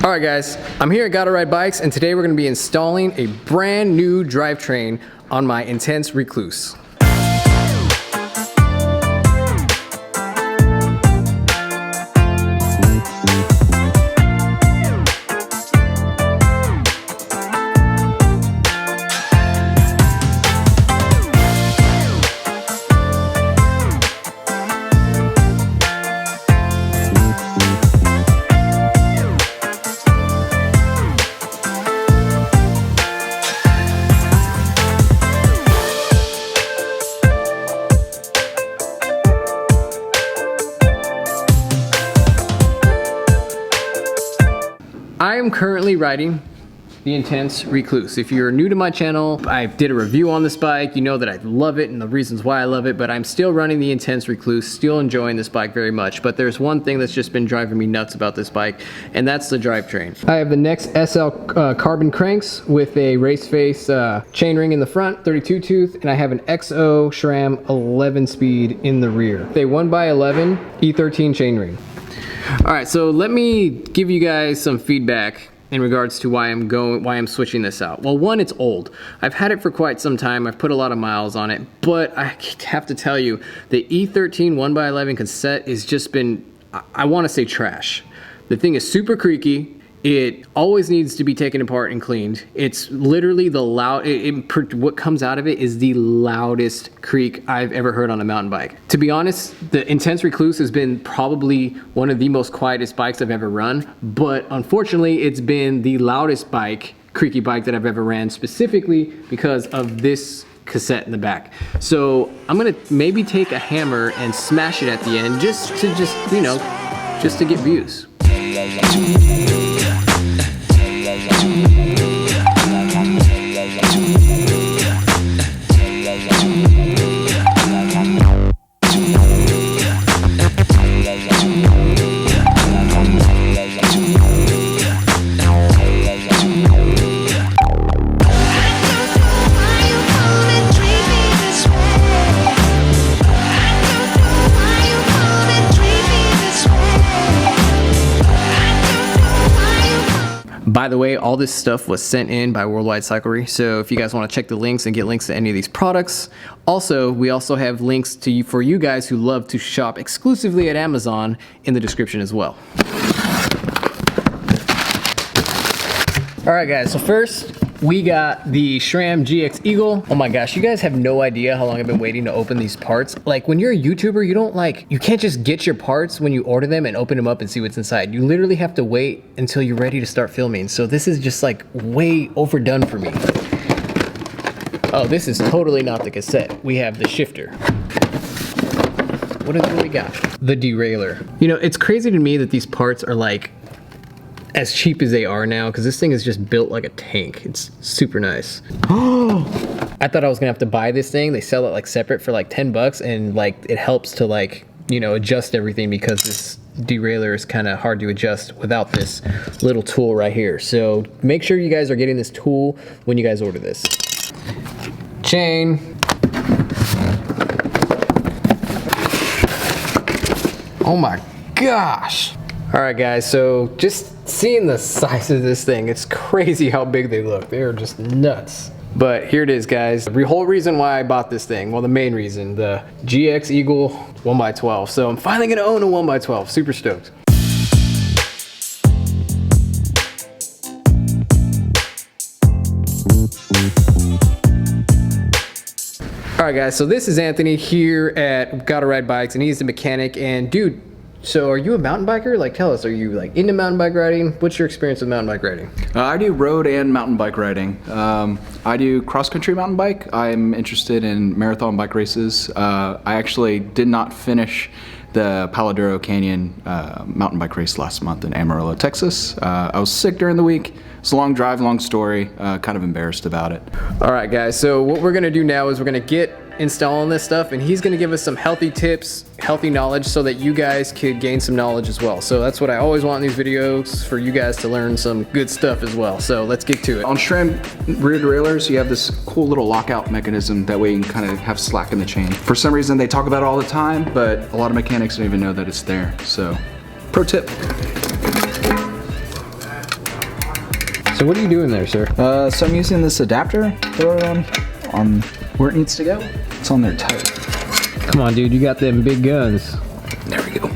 Alright guys, I'm here at Gotta Ride Bikes and today we're going to be installing a brand new drivetrain on my Intense Recluse. I am currently riding the Intense Recluse. If you're new to my channel, I did a review on this bike. You know that I love it and the reasons why I love it, but I'm still running the Intense Recluse, still enjoying this bike very much. But there's one thing that's just been driving me nuts about this bike, and that's the drivetrain. I have the Next SL carbon cranks with a race face chainring in the front, 32 tooth, and I have an XO SRAM 11 speed in the rear. A 1x11 E13 chainring. All right, so let me give you guys some feedback in regards to why I'm switching this out. Well, one, it's old. I've had it for quite some time. I've put a lot of miles on it, but I have to tell you, the E13 1x11 cassette has just been, I want to say trash. The thing is super creaky. It always needs to be taken apart and cleaned. It's literally the what comes out of it is the loudest creak I've ever heard on a mountain bike. To be honest, the Intense Recluse has been probably one of the most quietest bikes I've ever run, but unfortunately it's been the loudest bike, creaky bike that I've ever ran, specifically because of this cassette in the back. So I'm gonna maybe take a hammer and smash it at the end just to get views. By the way, all this stuff was sent in by Worldwide Cyclery, so if you guys want to check the links and get links to any of these products. Also, we also have links for you guys who love to shop exclusively at Amazon in the description as well. Alright guys, so first we got the Sram GX Eagle. Oh my gosh, you guys have no idea how long I've been waiting to open these parts. Like when you're a YouTuber, you can't just get your parts when you order them and open them up and see what's inside. You literally have to wait until you're ready to start filming. So this is just like way overdone for me. Oh, this is totally not the cassette. We have the shifter. What do we got? The derailleur. You know, it's crazy to me that these parts are like as cheap as they are now, because this thing is just built like a tank. It's super nice. Oh, I thought I was gonna have to buy this thing. They sell it like separate for like 10 bucks, and like it helps to like, you know, adjust everything, because this derailleur is kind of hard to adjust without this little tool right here. So make sure you guys are getting this tool when you guys order this. Chain. Oh my gosh. All right guys, so just seeing the size of this thing, it's crazy how big they look. They are just nuts. But here it is guys, the whole reason why I bought this thing, well the main reason, the GX Eagle 1x12. So I'm finally gonna own a 1x12, super stoked. All right guys, so this is Anthony here at Gotta Ride Bikes, and he's the mechanic. And dude, so are you a mountain biker? Like tell us, are you like into mountain bike riding? What's your experience with mountain bike riding? I do road and mountain bike riding. I do cross-country mountain bike. I'm interested in marathon bike races. I actually did not finish the Paladero Canyon mountain bike race last month in Amarillo, Texas. I was sick during the week. It's a long drive, long story, kind of embarrassed about it. All right guys, so what we're gonna do now is we're gonna get installing this stuff, and he's gonna give us some healthy tips, healthy knowledge, so that you guys could gain some knowledge as well. So that's what I always want in these videos, for you guys to learn some good stuff as well. So let's get to it. On SRAM rear derailleurs, you have this cool little lockout mechanism. That way you can kind of have slack in the chain. For some reason they talk about it all the time, but a lot of mechanics don't even know that it's there. So, pro tip. So what are you doing there, sir? So I'm using this adapter, throw it on where it needs to go. It's on there tight. Come on, dude, you got them big guns. There we go.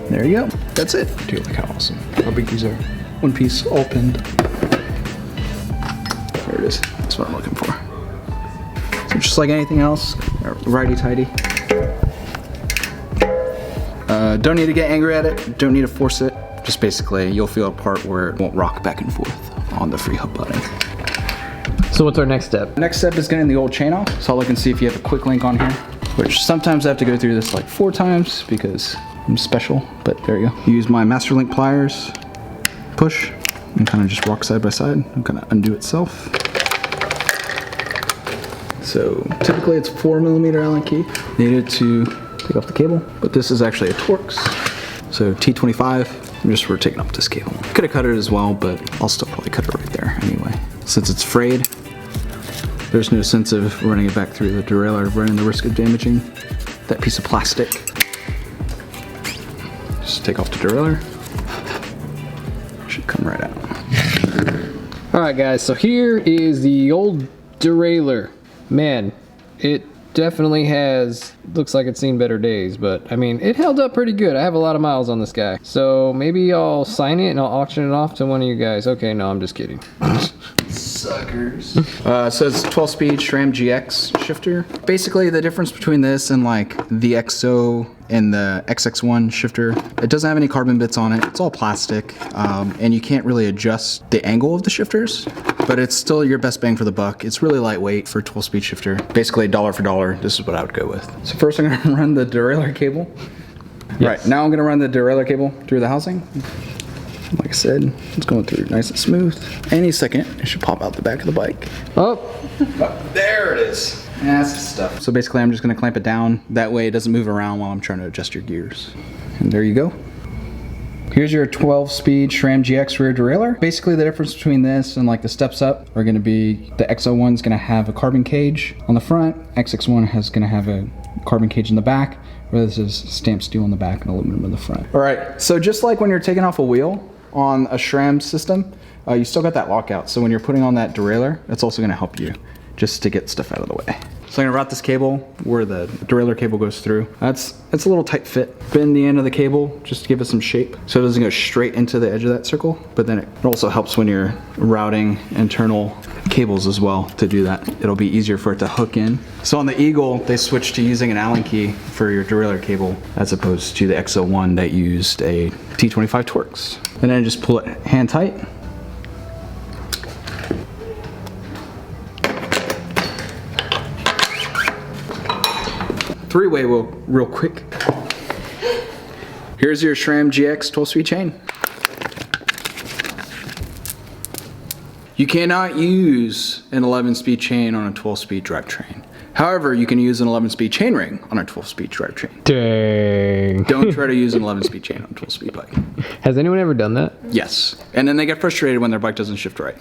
There you go. That's it. Dude, look how awesome. How big these are. One piece, all pinned. There it is. That's what I'm looking for. So just like anything else, righty-tighty. Don't need to get angry at it. Don't need to force it. Just basically, you'll feel a part where it won't rock back and forth on the free hub button. So what's our next step? Next step is getting the old chain off. So I'll look and see if you have a quick link on here, which sometimes I have to go through this like 4 times because I'm special, but there you go. Use my master link pliers, push, and kind of just walk side by side and kind of undo itself. So typically it's 4mm Allen key needed to take off the cable, but this is actually a Torx. So T25, I'm just taking off this cable. Could have cut it as well, but I'll still probably cut it right there anyway. Since it's frayed, there's no sense of running it back through the derailleur, running the risk of damaging that piece of plastic. Just take off the derailleur. Should come right out. All right, guys, so here is the old derailleur. Man, it definitely looks like it's seen better days, but I mean, it held up pretty good. I have a lot of miles on this guy. So maybe I'll sign it and I'll auction it off to one of you guys. Okay, no, I'm just kidding. Suckers. So it's 12-speed Sram GX shifter. Basically, the difference between this and like the XO and the XX1 shifter, it doesn't have any carbon bits on it. It's all plastic, and you can't really adjust the angle of the shifters, but it's still your best bang for the buck. It's really lightweight for a 12-speed shifter. Basically, dollar for dollar, this is what I would go with. So first I'm gonna run the derailleur cable. Yes. Right, now I'm gonna run the derailleur cable through the housing. Like I said, it's going through nice and smooth. Any second, it should pop out the back of the bike. Oh, there it is. That's the stuff. So basically, I'm just gonna clamp it down. That way it doesn't move around while I'm trying to adjust your gears. And there you go. Here's your 12-speed Sram GX rear derailleur. Basically, the difference between this and like the steps up are gonna be the XO1 is gonna have a carbon cage on the front. XX1 is gonna have a carbon cage in the back, where this is stamped steel in the back and aluminum in the front. All right, so just like when you're taking off a wheel on a Sram system, you still got that lockout. So when you're putting on that derailleur, it's also gonna help you just to get stuff out of the way. So I'm gonna route this cable where the derailleur cable goes through. It's a little tight fit. Bend the end of the cable just to give it some shape so it doesn't go straight into the edge of that circle, but then it also helps when you're routing internal cables as well to do that. It'll be easier for it to hook in. So on the Eagle, they switched to using an Allen key for your derailleur cable as opposed to the XO1 that used a T25 Torx. And then just pull it hand tight. Three-way real quick. Here's your Sram GX 12-speed chain. You cannot use an 11-speed chain on a 12-speed drivetrain. However, you can use an 11-speed chainring on a 12-speed drivetrain. dang. Don't try to use an 11-speed chain on a 12-speed bike. Has anyone ever done that? Yes. And then they get frustrated when their bike doesn't shift right.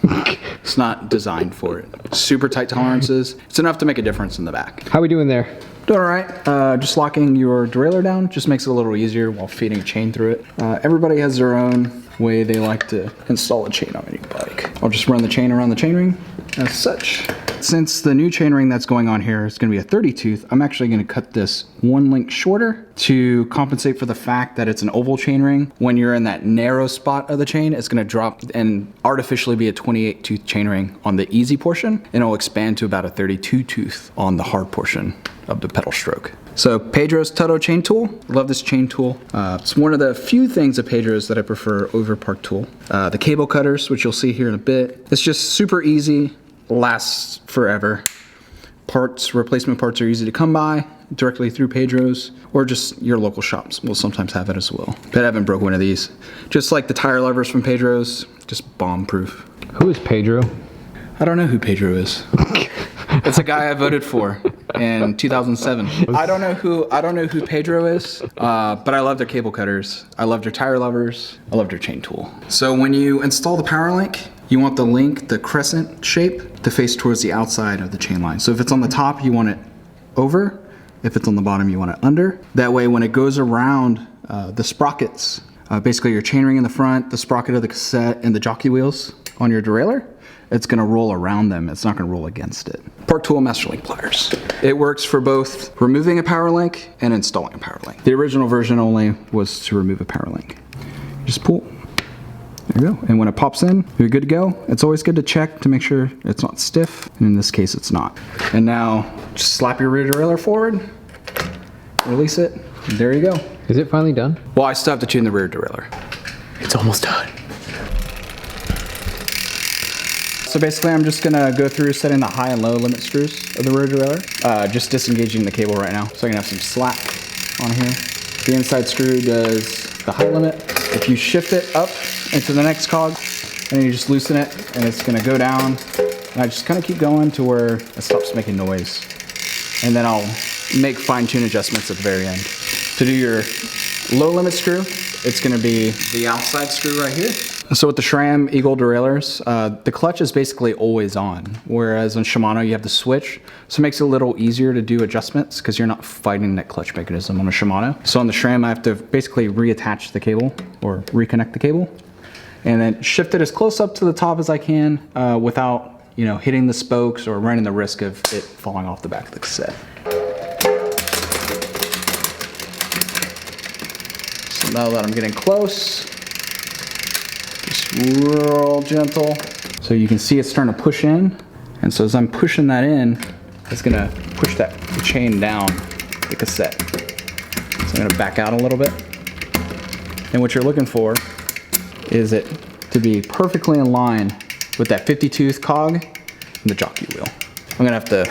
It's not designed for it. Super tight tolerances. It's enough to make a difference in the back. How we doing there? Doing all right. Just locking your derailleur down just makes it a little easier while feeding a chain through it. Everybody has their own way they like to install a chain on any bike. I'll just run the chain around the chainring as such. Since the new chainring that's going on here is going to be a 30 tooth, I'm actually going to cut this one link shorter to compensate for the fact that it's an oval chainring. When you're in that narrow spot of the chain, it's going to drop and artificially be a 28 tooth chainring on the easy portion, and it'll expand to about a 32 tooth on the hard portion of the pedal stroke. So Pedro's Tutto chain tool. Love this chain tool. It's one of the few things of Pedro's that I prefer over Park Tool. The cable cutters, which you'll see here in a bit. It's just super easy, lasts forever. Parts, replacement parts are easy to come by directly through Pedro's, or just your local shops will sometimes have it as well. But I haven't broke one of these. Just like the tire levers from Pedro's, just bomb proof. Who is Pedro? I don't know who Pedro is. It's a guy I voted for in 2007. I don't know who Pedro is, but I love their cable cutters. I love their tire levers. I love their chain tool. So when you install the power link, you want the link, the crescent shape, to face towards the outside of the chain line. So if it's on the top, you want it over. If it's on the bottom, you want it under. That way, when it goes around the sprockets basically your chainring in the front, the sprocket of the cassette, and the jockey wheels on your derailleur, it's gonna roll around them. It's not gonna roll against it. Park Tool Masterlink pliers. It works for both removing a power link and installing a power link. The original version only was to remove a power link. Just pull. There you go. And when it pops in, you're good to go. It's always good to check to make sure it's not stiff. And in this case, it's not. And now just slap your rear derailleur forward, release it, and there you go. Is it finally done? Well, I still have to tune the rear derailleur. It's almost done. So basically, I'm just gonna go through setting the high and low limit screws of the rear derailleur. Just disengaging the cable right now, so I can have some slack on here. The inside screw does the high limit. If you shift it up into the next cog, and you just loosen it, and it's gonna go down. And I just kind of keep going to where it stops making noise. And then I'll make fine-tune adjustments at the very end. To do your low limit screw, it's gonna be the outside screw right here. So with the Sram Eagle derailleurs, the clutch is basically always on, whereas on Shimano you have the switch, so it makes it a little easier to do adjustments because you're not fighting that clutch mechanism on a Shimano. So on the Sram I have to basically reattach the cable or reconnect the cable, and then shift it as close up to the top as I can without hitting the spokes or running the risk of it falling off the back of the cassette. So now that I'm getting close, just real gentle. So you can see it's starting to push in. And so as I'm pushing that in, it's gonna push the chain down the cassette. So I'm gonna back out a little bit. And what you're looking for is it to be perfectly in line with that 50-tooth cog and the jockey wheel. I'm gonna have to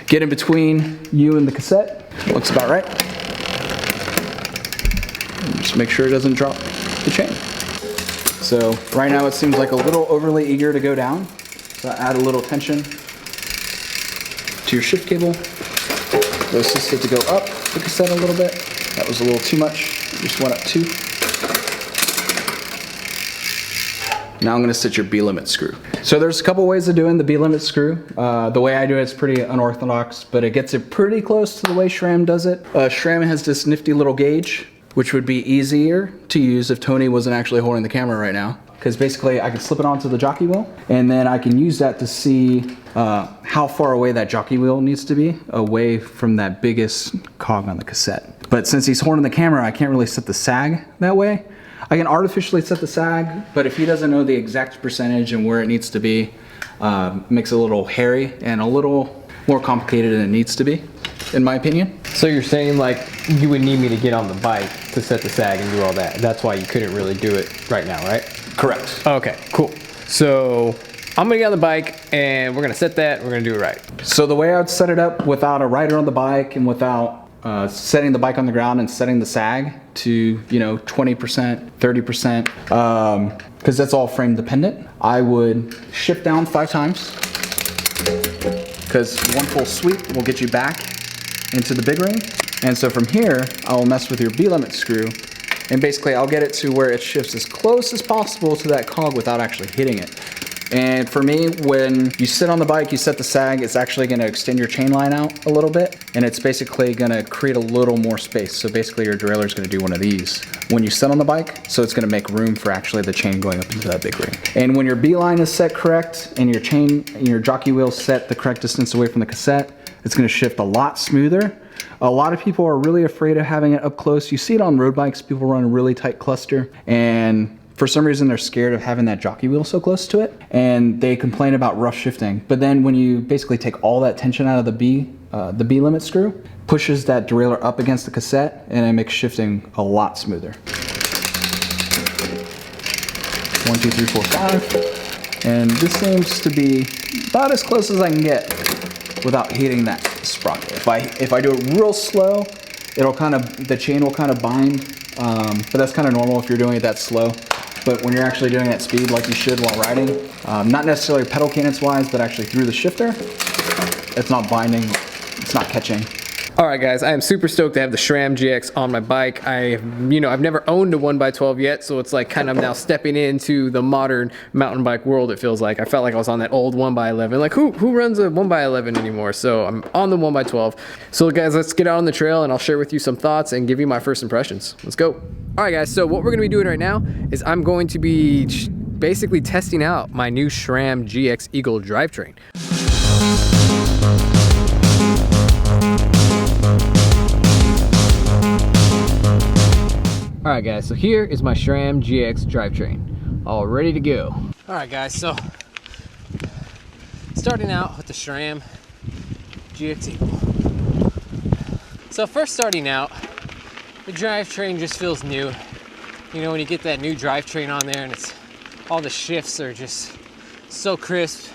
get in between you and the cassette. Looks about right. And just make sure it doesn't drop the chain. So right now it seems like a little overly eager to go down. So add a little tension to your shift cable. So assist it to go up the cassette a little bit. That was a little too much. Just went up 2. Now I'm gonna set your B-limit screw. So there's a couple ways of doing the B-limit screw. The way I do it is pretty unorthodox, but it gets it pretty close to the way Sram does it. Sram has this nifty little gauge, which would be easier to use if Tony wasn't actually holding the camera right now. Because basically I can slip it onto the jockey wheel, and then I can use that to see how far away that jockey wheel needs to be away from that biggest cog on the cassette. But since he's holding the camera, I can't really set the sag that way. I can artificially set the sag, but if he doesn't know the exact percentage and where it needs to be, it makes it a little hairy and a little more complicated than it needs to be, in my opinion. So you're saying like you would need me to get on the bike to set the sag and do all that. That's why you couldn't really do it right now, right? Correct. Okay, cool. So I'm gonna get on the bike and we're gonna set that, we're gonna do it right. So the way I would set it up without a rider on the bike and without setting the bike on the ground and setting the sag to 20%, 30%, because that's all frame dependent, I would shift down 5 times, because one full sweep will get you back into the big ring. And so from here, I'll mess with your B-limit screw, and basically I'll get it to where it shifts as close as possible to that cog without actually hitting it. And for me, when you sit on the bike, you set the sag, it's actually gonna extend your chain line out a little bit, and it's basically gonna create a little more space. So basically your derailleur is gonna do one of these when you sit on the bike, so it's gonna make room for actually the chain going up into that big ring. And when your B line is set correct, and your chain and your jockey wheel set the correct distance away from the cassette, it's gonna shift a lot smoother. A lot of people are really afraid of having it up close. You see it on road bikes, people run a really tight cluster, and for some reason they're scared of having that jockey wheel so close to it, and they complain about rough shifting. But then when you basically take all that tension out of the B-limit screw, pushes that derailleur up against the cassette, and it makes shifting a lot smoother. 1, 2, 3, 4, 5. And this seems to be about as close as I can get without hitting that sprocket. If I do it real slow, the chain will kind of bind, but that's kind of normal if you're doing it that slow. But when you're actually doing it at speed like you should while riding, not necessarily pedal cadence wise, but actually through the shifter, it's not binding, it's not catching. All right, guys, I am super stoked to have the Sram GX on my bike. I've never owned a 1x12 yet, so it's like kind of now stepping into the modern mountain bike world, it feels like. I felt like I was on that old 1x11. Like, who runs a 1x11 anymore? So I'm on the 1x12. So guys, let's get out on the trail and I'll share with you some thoughts and give you my first impressions. Let's go. All right, guys, so what we're gonna be doing right now is I'm going to be basically testing out my new Sram GX Eagle Drivetrain. All right, guys, so here is my Sram GX Drivetrain, all ready to go. All right, guys, so starting out with the Sram GX Eagle. So first starting out, the drivetrain just feels new. You know, when you get that new drivetrain on there and it's all the shifts are just so crisp.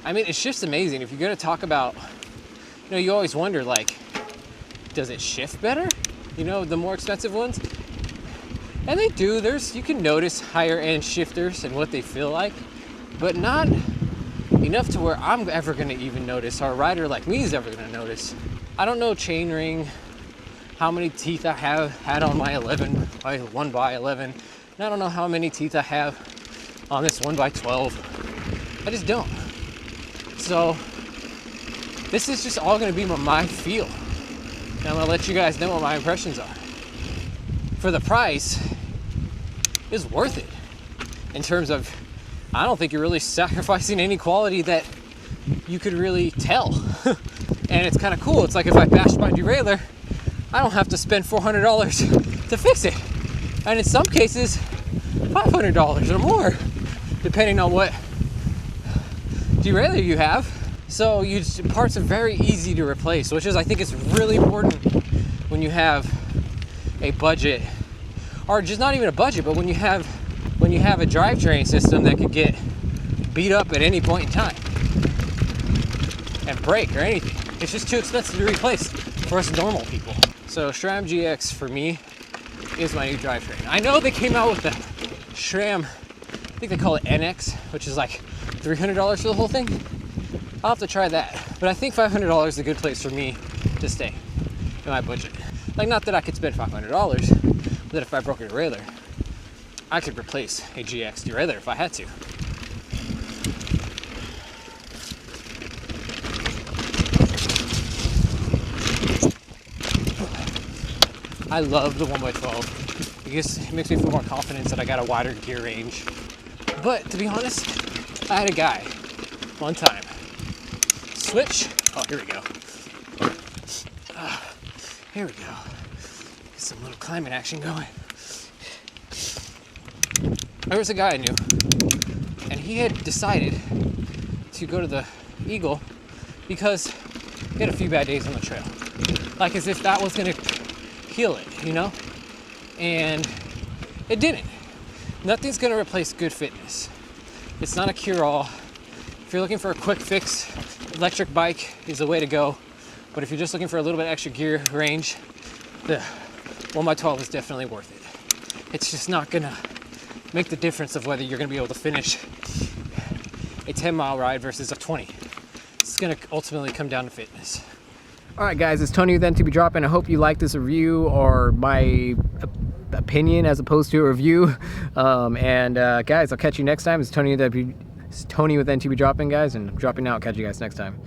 I mean, it shifts amazing. If you're gonna talk about, you know, you always wonder, like, does it shift better? You know, the more expensive ones? And they do. You can notice higher end shifters and what they feel like, but not enough to where I'm ever gonna even notice, or a rider like me is ever gonna notice. I don't know chain ring, how many teeth I have had on my 1x11. And I don't know how many teeth I have on this 1x12. I just don't. So this is just all gonna be my feel. And I'm gonna let you guys know what my impressions are. For the price, it's worth it. In terms of, I don't think you're really sacrificing any quality that you could really tell. And it's kind of cool. It's like if I bash my derailleur, I don't have to spend $400 to fix it. And in some cases, $500 or more, depending on what derailleur you have. So parts are very easy to replace, which is, I think it's really important when you have a budget, or just not even a budget, but when you have a drivetrain system that could get beat up at any point in time and break or anything. It's just too expensive to replace for us normal people. So Sram GX for me is my new drivetrain. I know they came out with the Sram, I think they call it NX, which is like $300 for the whole thing. I'll have to try that, but I think $500 is a good place for me to stay in my budget. Like, not that I could spend $500, but that if I broke a derailleur, I could replace a GX derailleur if I had to. I love the 1x12 because it makes me feel more confident that I got a wider gear range. But to be honest, I had a guy one time switch. Oh, here we go. Here we go. Get some little climbing action going. There was a guy I knew, and he had decided to go to the Eagle because he had a few bad days on the trail. Like as if that was gonna heal it, you know? And it didn't. Nothing's gonna replace good fitness. It's not a cure-all. If you're looking for a quick fix, electric bike is the way to go. But if you're just looking for a little bit extra gear range, the 1x12 is definitely worth it. It's just not gonna make the difference of whether you're gonna be able to finish a 10-mile ride versus a 20. It's gonna ultimately come down to fitness. All right, guys, it's Tony with MTB Drop-In. I hope you like this review or my opinion as opposed to a review. Guys, I'll catch you next time. It's Tony with MTB Drop-In, guys, and I'm dropping out. Catch you guys next time.